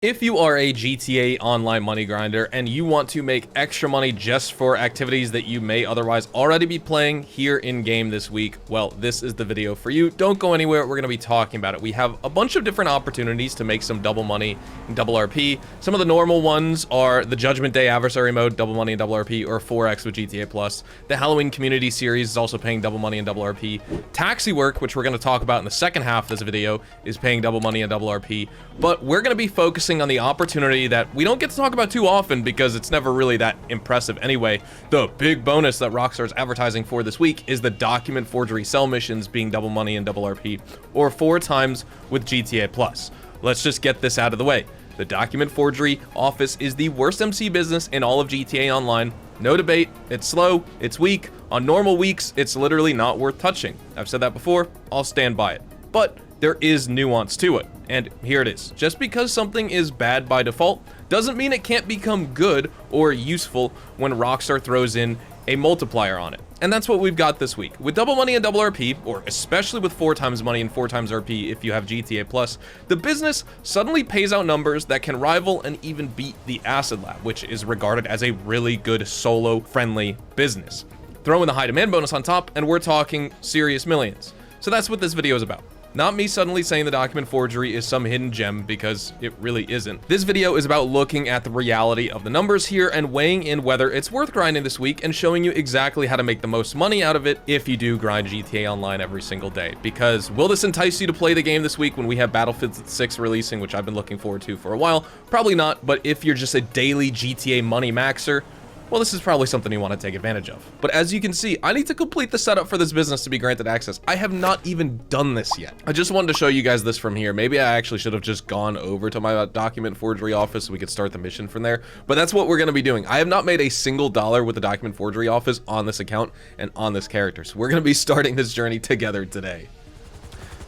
If you are a GTA Online money grinder and you want to make extra money just for activities that you may otherwise already be playing here in game this week, well, this is the video for you. Don't go anywhere. We're going to be talking about it. We have a bunch of different opportunities to make some double money and double RP. Some of the normal ones are the Judgment Day adversary mode, double money and double RP, or 4x with GTA Plus. The Halloween community series is also paying double money and double RP. Taxi work, which we're going to talk about in the second half of this video, is paying double money and double RP. But we're going to be focusing on the opportunity that we don't get to talk about too often because it's never really that impressive anyway. The big bonus that Rockstar is advertising for this week is the document forgery sell missions being double money and double RP, or 4 times with GTA Plus. Let's just get this out of the way. The document forgery office is the worst MC business in all of GTA Online. No debate, it's slow, it's weak. On normal weeks, it's literally not worth touching. I've said that before, I'll stand by it. But there is nuance to it, and here it is. Just because something is bad by default doesn't mean it can't become good or useful when Rockstar throws in a multiplier on it. And that's what we've got this week. With double money and double RP, or especially with 4 times money and 4 times RP if you have GTA Plus, the business suddenly pays out numbers that can rival and even beat the Acid Lab, which is regarded as a really good solo-friendly business. Throw in the high demand bonus on top, and we're talking serious millions. So that's what this video is about. Not me suddenly saying the document forgery is some hidden gem, because it really isn't. This video is about looking at the reality of the numbers here and weighing in whether it's worth grinding this week and showing you exactly how to make the most money out of it if you do grind GTA Online every single day. Because will this entice you to play the game this week when we have Battlefield 6 releasing, which I've been looking forward to for a while? Probably not, but if you're just a daily GTA money maxer, well, this is probably something you want to take advantage of. But as you can see, I need to complete the setup for this business to be granted access. I have not even done this yet. I just wanted to show you guys this from here. Maybe I actually should have just gone over to my document forgery office so we could start the mission from there. But that's what we're going to be doing. I have not made a single dollar with the document forgery office on this account and on this character. So we're going to be starting this journey together today.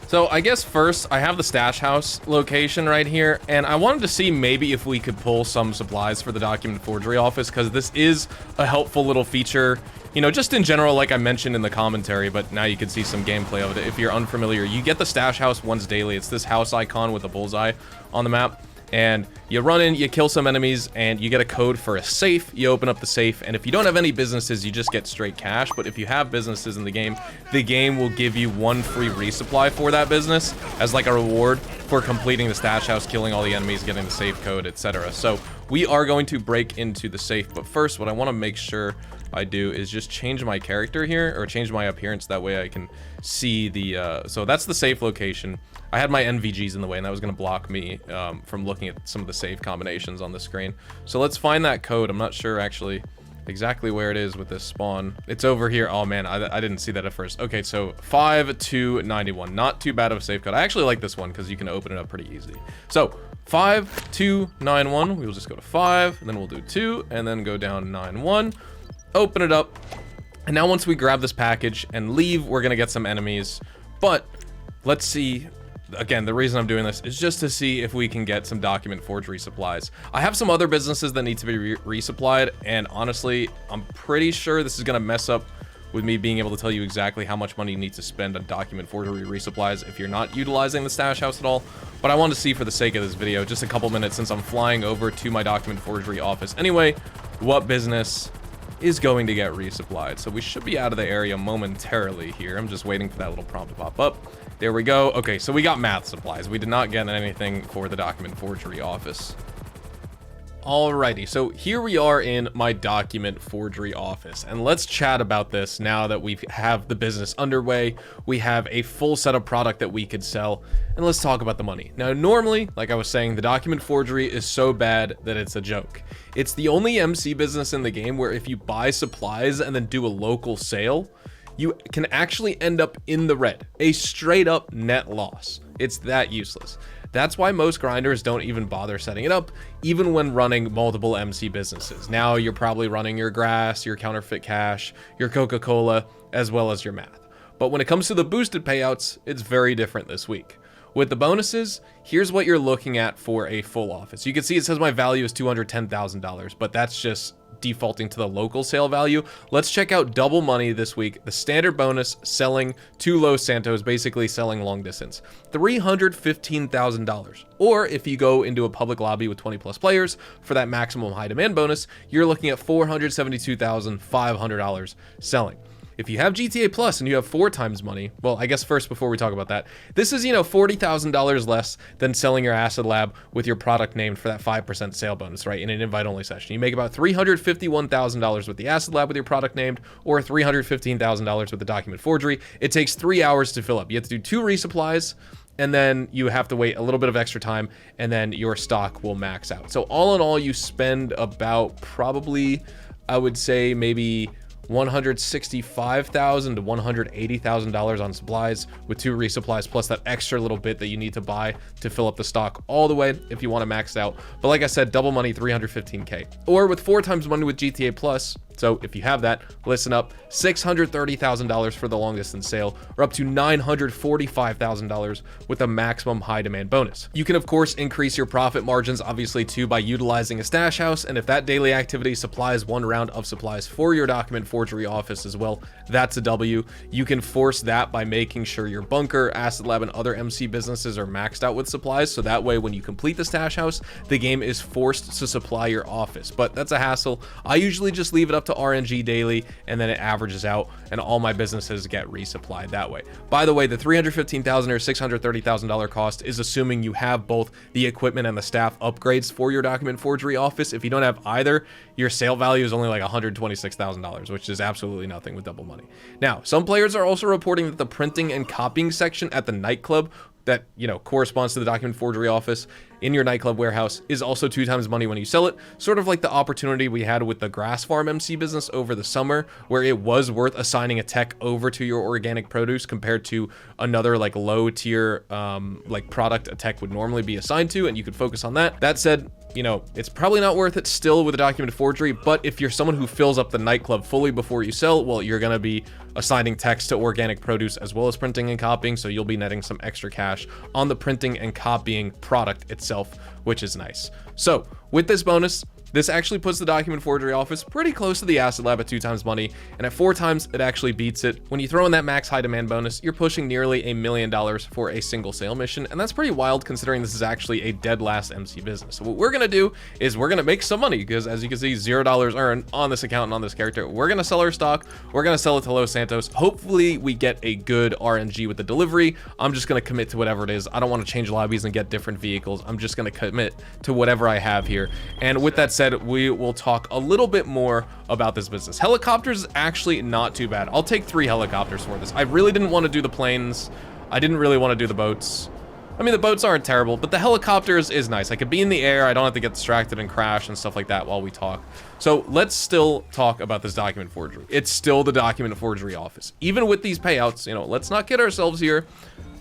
So I guess first I have the stash house location right here, and I wanted to see maybe if we could pull some supplies for the document forgery office, because this is a helpful little feature, you know, just in general, like I mentioned in the commentary, but now you can see some gameplay of it. If you're unfamiliar, you get the stash house once daily. It's this house icon with a bullseye on the map. And you run in, you kill some enemies, and you get a code for a safe. You open up the safe, and if you don't have any businesses, you just get straight cash. But if you have businesses in the game will give you 1 free resupply for that business as like a reward for completing the stash house, killing all the enemies, getting the safe code, etc. So we are going to break into the safe. But first, what I want to make sure I do is just change my character here, or change my appearance. That way I can see the, so that's the safe location. I had my NVGs in the way, and that was going to block me from looking at some of the save combinations on the screen. So let's find that code. I'm not sure actually exactly where it is with this spawn. It's over here. Oh man, I didn't see that at first. Okay, so 5291. Not too bad of a safe code. I actually like this one because you can open it up pretty easy. So 5291. We will just go to 5, and then we'll do 2, and then go down 91. Open it up. And now once we grab this package and leave, we're going to get some enemies. But let's see. Again, the reason I'm doing this is just to see if we can get some document forgery supplies. I have some other businesses that need to be resupplied, and honestly, I'm pretty sure this is going to mess up with me being able to tell you exactly how much money you need to spend on document forgery resupplies if you're not utilizing the stash house at all. But I wanted to see, for the sake of this video, just a couple minutes since I'm flying over to my document forgery office anyway, what business is going to get resupplied. So we should be out of the area momentarily here. I'm just waiting for that little prompt to pop up. There we go. Okay, so we got math supplies. We did not get anything for the document forgery office. Alrighty, so here we are in my document forgery office, and let's chat about this now that we have the business underway. We have a full set of product that we could sell, and let's talk about the money. Now, normally, like I was saying, the document forgery is so bad that it's a joke. It's the only MC business in the game where if you buy supplies and then do a local sale, you can actually end up in the red, a straight up net loss. It's that useless. That's why most grinders don't even bother setting it up, even when running multiple MC businesses. Now you're probably running your grass, your counterfeit cash, your Coca-Cola, as well as your math. But when it comes to the boosted payouts, it's very different this week. With the bonuses, here's what you're looking at for a full office. You can see it says my value is $210,000, but that's just defaulting to the local sale value. Let's check out double money this week. The standard bonus selling to Los Santos, basically selling long distance, $315,000. Or if you go into a public lobby with 20 plus players for that maximum high demand bonus, you're looking at $472,500 selling. If you have GTA Plus and you have 4 times money, well, I guess first, before we talk about that, this is, $40,000 less than selling your Acid Lab with your product named for that 5% sale bonus, right? In an invite-only session. You make about $351,000 with the Acid Lab with your product named, or $315,000 with the document forgery. It takes 3 hours to fill up. You have to do 2 resupplies, and then you have to wait a little bit of extra time, and then your stock will max out. So all in all, you spend about probably, I would say, maybe $165,000 to $180,000 on supplies with 2 resupplies, plus that extra little bit that you need to buy to fill up the stock all the way if you want to max out. But like I said, double money, $315K. Or with 4 times money with GTA Plus, so if you have that, listen up, $630,000 for the long distance sale, or up to $945,000 with a maximum high demand bonus. You can of course increase your profit margins obviously too by utilizing a stash house, and if that daily activity supplies 1 round of supplies for your document forgery office as well, that's a W. You can force that by making sure your bunker, Acid Lab, and other MC businesses are maxed out with supplies, so that way when you complete the stash house, the game is forced to supply your office. But that's a hassle. I usually just leave it up to RNG daily, and then it averages out, and all my businesses get resupplied that way. By the way, the $315,000 or $630,000 cost is assuming you have both the equipment and the staff upgrades for your document forgery office. If you don't have either, your sale value is only like $126,000, which is absolutely nothing with double money. Now, some players are also reporting that the printing and copying section at the nightclub that, corresponds to the document forgery office in your nightclub warehouse is also 2 times money when you sell it. Sort of like the opportunity we had with the grass farm MC business over the summer, where it was worth assigning a tech over to your organic produce compared to another like low tier like product a tech would normally be assigned to, and you could focus on that. That said, it's probably not worth it still with a document forgery, but if you're someone who fills up the nightclub fully before you sell, well, you're going to be assigning text to organic produce as well as printing and copying, so you'll be netting some extra cash on the printing and copying product itself, which is nice. So with this bonus, this actually puts the document forgery office pretty close to the Acid Lab at 2 times money, and at 4 times, it actually beats it. When you throw in that max high demand bonus, you're pushing nearly $1 million for a single sale mission, and that's pretty wild considering this is actually a dead last MC business. So what we're gonna do is we're gonna make some money, because as you can see, $0 earned on this account and on this character. We're gonna sell our stock, we're gonna sell it to Los Santos. Hopefully we get a good RNG with the delivery. I'm just gonna commit to whatever it is. I don't want to change lobbies and get different vehicles. I'm just gonna commit to whatever I have here. And with that said, we will talk a little bit more about this business. Helicopters is actually not too bad. I'll take 3 helicopters for this. I really didn't want to do the planes. I didn't really want to do the boats. I mean, the boats aren't terrible, but the helicopters is nice. I could be in the air. I don't have to get distracted and crash and stuff like that while we talk. So let's still talk about this document forgery. It's still the document forgery office. Even with these payouts, let's not kid ourselves here.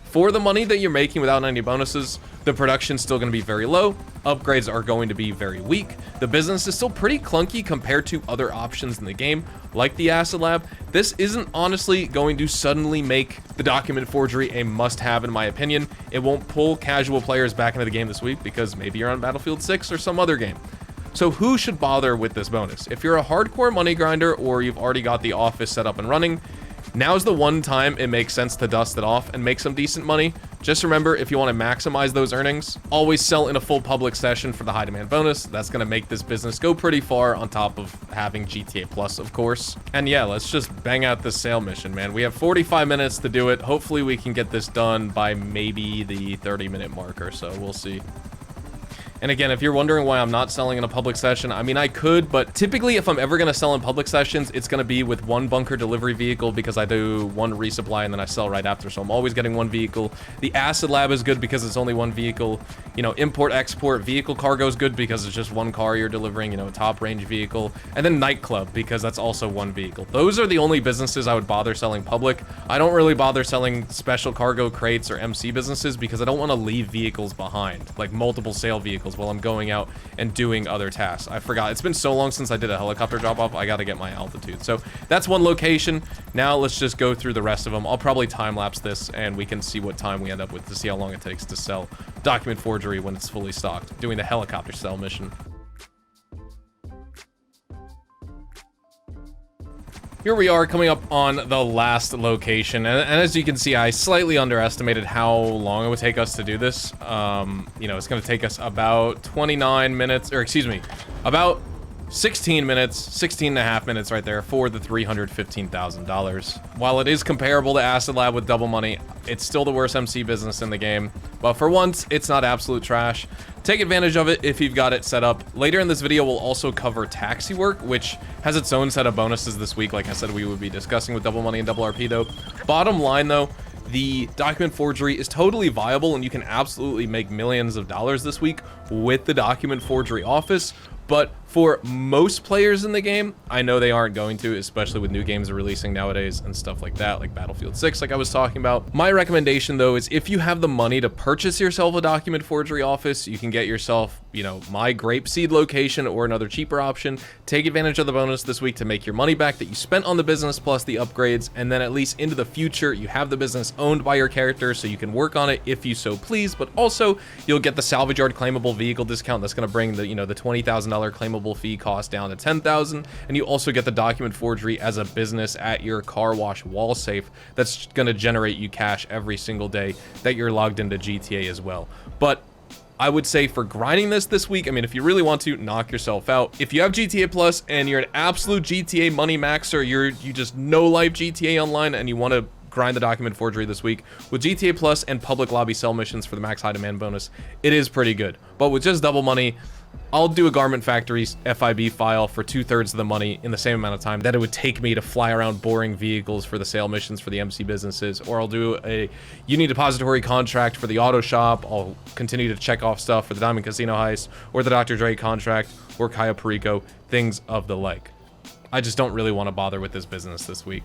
For the money that you're making without any bonuses, the production's still going to be very low, upgrades are going to be very weak, the business is still pretty clunky compared to other options in the game, like the Acid Lab. This isn't honestly going to suddenly make the document forgery a must-have in my opinion. It won't pull casual players back into the game this week because maybe you're on Battlefield 6 or some other game. So who should bother with this bonus? If you're a hardcore money grinder or you've already got the office set up and running, now's the one time it makes sense to dust it off and make some decent money. Just remember, if you want to maximize those earnings, always sell in a full public session for the high demand bonus. That's going to make this business go pretty far, on top of having GTA Plus, of course. And yeah, let's just bang out this sale mission, man. We have 45 minutes to do it. Hopefully we can get this done by maybe the 30-minute mark or so. We'll see. And again, if you're wondering why I'm not selling in a public session, I mean, I could, but typically if I'm ever going to sell in public sessions, it's going to be with 1 bunker delivery vehicle, because I do 1 resupply and then I sell right after. So I'm always getting 1 vehicle. The Acid Lab is good because it's only 1 vehicle. Import, export, vehicle cargo is good because it's just 1 car you're delivering, a top range vehicle. And then nightclub, because that's also 1 vehicle. Those are the only businesses I would bother selling public. I don't really bother selling special cargo crates or MC businesses because I don't want to leave vehicles behind, like multiple sale vehicles, while I'm going out and doing other tasks. I forgot. It's been so long since I did a helicopter drop off. I got to get my altitude. So that's 1 location. Now let's just go through the rest of them. I'll probably time lapse this and we can see what time we end up with to see how long it takes to sell document forgery when it's fully stocked, doing the helicopter sell mission. Here we are coming up on the last location, and as you can see, I slightly underestimated how long it would take us to do this. You know, it's going to take us about 29 minutes, or excuse me, about 16 minutes, 16 and a half minutes right there for the $315,000. While it is comparable to Acid Lab with double money, it's still the worst MC business in the game. But for once, it's not absolute trash. Take advantage of it if you've got it set up. Later in this video, we'll also cover taxi work, which has its own set of bonuses this week. Like I said, we would be discussing with double money and double RP though. Bottom line though, the document forgery is totally viable and you can absolutely make millions of dollars this week with the document forgery office. But for most players in the game, I know they aren't going to, especially with new games releasing nowadays and stuff like that, like Battlefield 6, like I was talking about. My recommendation, though, is if you have the money to purchase yourself a document forgery office, you can get yourself, you know, my Grapeseed location or another cheaper option. Take advantage of the bonus this week to make your money back that you spent on the business plus the upgrades, and then at least into the future, you have the business owned by your character, so you can work on it if you so please, but also you'll get the salvage yard claimable vehicle discount that's going to bring the, you know, the $20,000 claimable fee cost down to $10,000, and you also get the document forgery as a business at your car wash wall safe that's going to generate you cash every single day that you're logged into GTA as well. But I would say for grinding this week, I mean, if you really want to, knock yourself out. If you have GTA Plus and you're an absolute GTA money maxer, you just no life GTA Online and you want to grind the document forgery this week, with GTA Plus and public lobby sell missions for the max high demand bonus, it is pretty good. But with just double money, I'll do a Garment Factory FIB file for 2/3 of the money in the same amount of time that it would take me to fly around boring vehicles for the sale missions for the MC businesses, or I'll do a Uni Depository contract for the auto shop. I'll continue to check off stuff for the Diamond Casino heist, or the Dr. Dre contract, or Kaya Perico, things of the like. I just don't really want to bother with this business this week.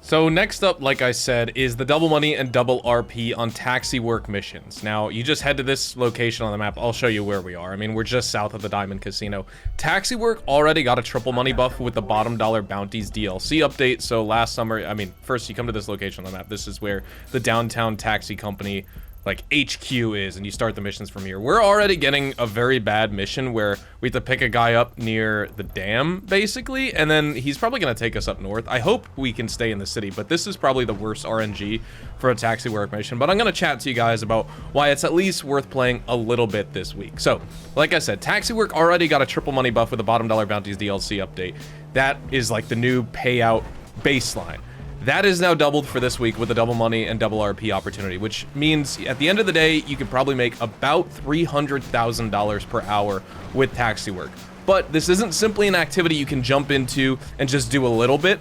So next up, like I said, is the double money and double RP on taxi work missions. Now, you just head to this location on the map. I'll show you where we are. I mean, we're just south of the Diamond Casino. Taxi work already got a triple money buff with the bottom dollar bounties DLC update. So last summer, I mean, first you come to this location on the map. This is where the downtown taxi company like HQ is, and you start the missions from here. We're already getting a very bad mission where we have to pick a guy up near the dam, basically, and then he's probably going to take us up north. I hope we can stay in the city, but this is probably the worst RNG for a taxi work mission. But I'm going to chat to you guys about why it's at least worth playing a little bit this week. So, like I said, taxi work already got a triple money buff with the bottom dollar bounties DLC update. That is like the new payout baseline. That is now doubled for this week with the double money and double RP opportunity, which means at the end of the day, you could probably make about $300,000 per hour with taxi work. But this isn't simply an activity you can jump into and just do a little bit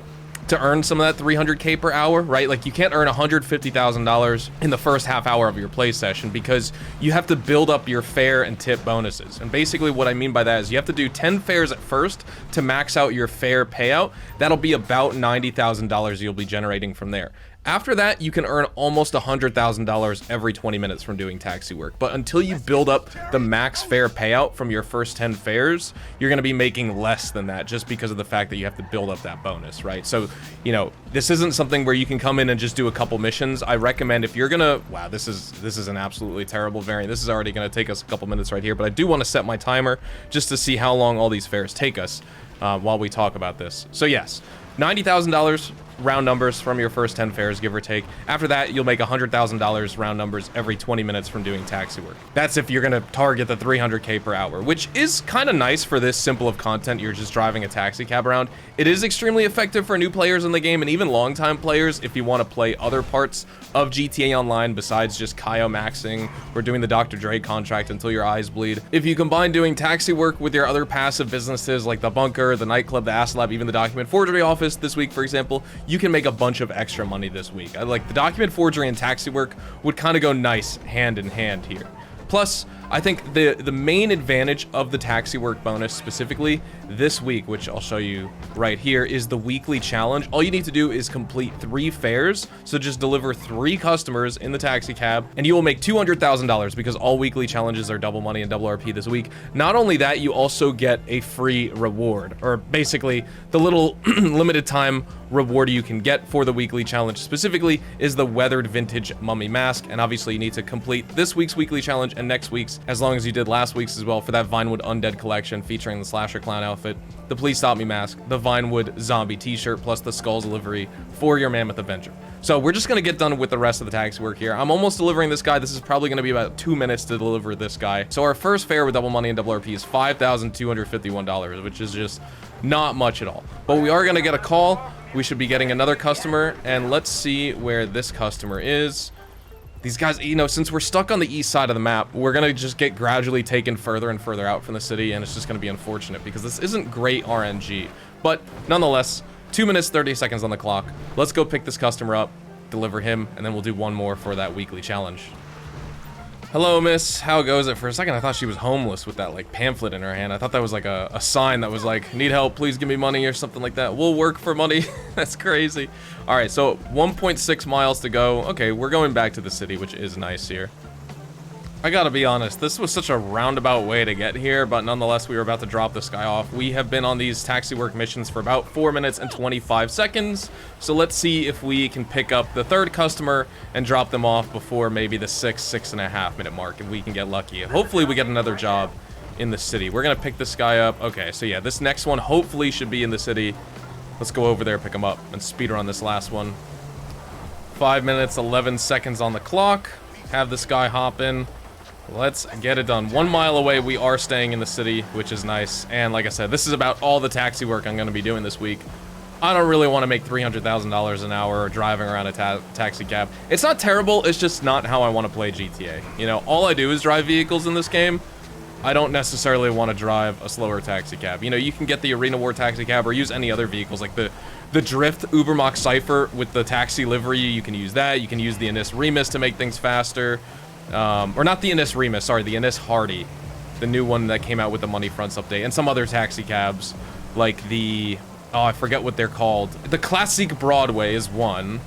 to earn some of that 300K per hour, right? Like you can't earn $150,000 in the first half hour of your play session because you have to build up your fare and tip bonuses. And basically what I mean by that is you have to do 10 fares at first to max out your fare payout. That'll be about $90,000 you'll be generating from there. After that, you can earn almost $100,000 every 20 minutes from doing taxi work. But until you build up the max fare payout from your first 10 fares, you're going to be making less than that just because of the fact that you have to build up that bonus, right? So, you know, this isn't something where you can come in and just do a couple missions. I recommend if you're going to... Wow, this is an absolutely terrible variant. This is already going to take us a couple minutes right here, but I do want to set my timer just to see how long all these fares take us while we talk about this. So yes, $90,000 round numbers from your first 10 fares, give or take. After that, you'll make $100,000 round numbers every 20 minutes from doing taxi work. That's if you're gonna target the 300K per hour, which is kind of nice for this simple of content. You're just driving a taxi cab around. It is extremely effective for new players in the game and even longtime players if you want to play other parts of GTA Online besides just Kaio maxing or doing the Dr. Dre contract until your eyes bleed. If you combine doing taxi work with your other passive businesses like the bunker, the nightclub, the Acid Lab, even the document forgery office this week, for example, you can make a bunch of extra money this week. Like the document forgery and taxi work would kind of go nice hand in hand here. Plus, I think the main advantage of the taxi work bonus specifically this week, which I'll show you right here, is the weekly challenge. All you need to do is complete 3 fares. So just deliver 3 customers in the taxi cab and you will make $200,000 because all weekly challenges are double money and double RP this week. Not only that, you also get a free reward, or basically the little limited time reward you can get for the weekly challenge specifically is the weathered vintage mummy mask. And obviously you need to complete this week's weekly challenge and next week's, as long as you did last week's as well, for that Vinewood Undead collection featuring the Slasher Clown outfit, the Please Stop Me mask, the Vinewood Zombie t-shirt, plus the Skulls livery for your Mammoth Avenger. So we're just going to get done with the rest of the taxi work here. I'm almost delivering this guy. This is probably going to be about 2 minutes to deliver this guy. So our first fare with double money and double RP is $5,251, which is just not much at all. But we are going to get a call. We should be getting another customer, and let's see where this customer is. These guys, you know, since we're stuck on the east side of the map, we're going to just get gradually taken further and further out from the city, and it's just going to be unfortunate because this isn't great RNG. But nonetheless, 2 minutes, 30 seconds on the clock. Let's go pick this customer up, deliver him, and then we'll do one more for that weekly challenge. Hello, miss. How goes it? For a second, I thought she was homeless with that, like, pamphlet in her hand. I thought that was, like, a sign that was, like, need help, please give me money, or something like that. We'll work for money. That's crazy. All right, so 1.6 miles to go. Okay, we're going back to the city, which is nice here. I gotta be honest, this was such a roundabout way to get here, but nonetheless, we were about to drop this guy off. We have been on these taxi work missions for about 4 minutes and 25 seconds, so let's see if we can pick up the third customer and drop them off before maybe the 6.5 minute mark, if we can get lucky. Hopefully, we get another job in the city. We're gonna pick this guy up. Okay, so yeah, this next one hopefully should be in the city. Let's go over there, pick him up, and speed run this last one. 5 minutes, 11 seconds on the clock. Have this guy hop in. Let's get it done. 1 mile away, we are staying in the city, which is nice. And like I said, this is about all the taxi work I'm going to be doing this week. I don't really want to make $300,000 an hour driving around a taxi cab. It's not terrible, it's just not how I want to play GTA. You know, all I do is drive vehicles in this game. I don't necessarily want to drive a slower taxi cab. You know, you can get the Arena War taxi cab or use any other vehicles, like the Drift Ubermacht Cypher with the taxi livery. You can use that. You can use the Anis Remus to make things faster. Or not the Anis Remus, sorry, the Anis Hardy, the new one that came out with the Money Fronts update, and some other taxi cabs, like the, oh, I forget what they're called. The Classic Broadway is one,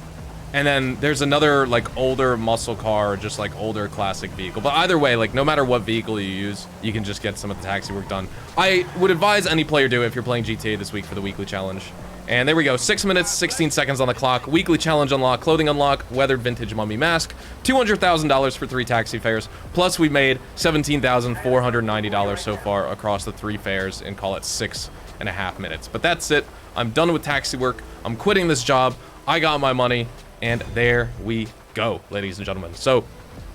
and then there's another, like, older muscle car, just, like, older classic vehicle. But either way, like, no matter what vehicle you use, you can just get some of the taxi work done. I would advise any player do it if you're playing GTA this week for the weekly challenge. And there we go, 6 minutes, 16 seconds on the clock, weekly challenge unlock, clothing unlock, weathered vintage mummy mask, $200,000 for 3 taxi fares, plus we made $17,490 so far across the 3 fares in, call it, 6.5 minutes. But that's it, I'm done with taxi work, I'm quitting this job, I got my money, and there we go, ladies and gentlemen. So,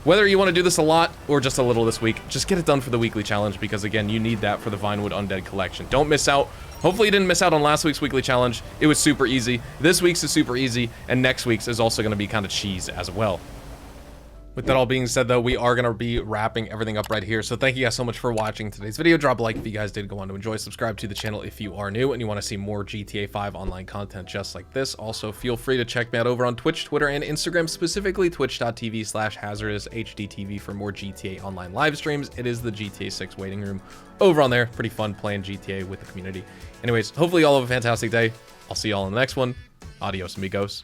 whether you want to do this a lot or just a little this week, just get it done for the weekly challenge because, again, you need that for the Vinewood Undead collection. Don't miss out. Hopefully you didn't miss out on last week's weekly challenge. It was super easy. This week's is super easy, and next week's is also going to be kind of cheese as well. With that all being said, though, we are going to be wrapping everything up right here. So thank you guys so much for watching today's video. Drop a like if you guys did go on to enjoy. Subscribe to the channel if you are new and you want to see more GTA 5 online content just like this. Also, feel free to check me out over on Twitch, Twitter, and Instagram, specifically twitch.tv/HazardOusHDTV for more GTA Online live streams. It is the GTA 6 waiting room over on there. Pretty fun playing GTA with the community. Anyways, hopefully you all have a fantastic day. I'll see you all in the next one. Adios, amigos.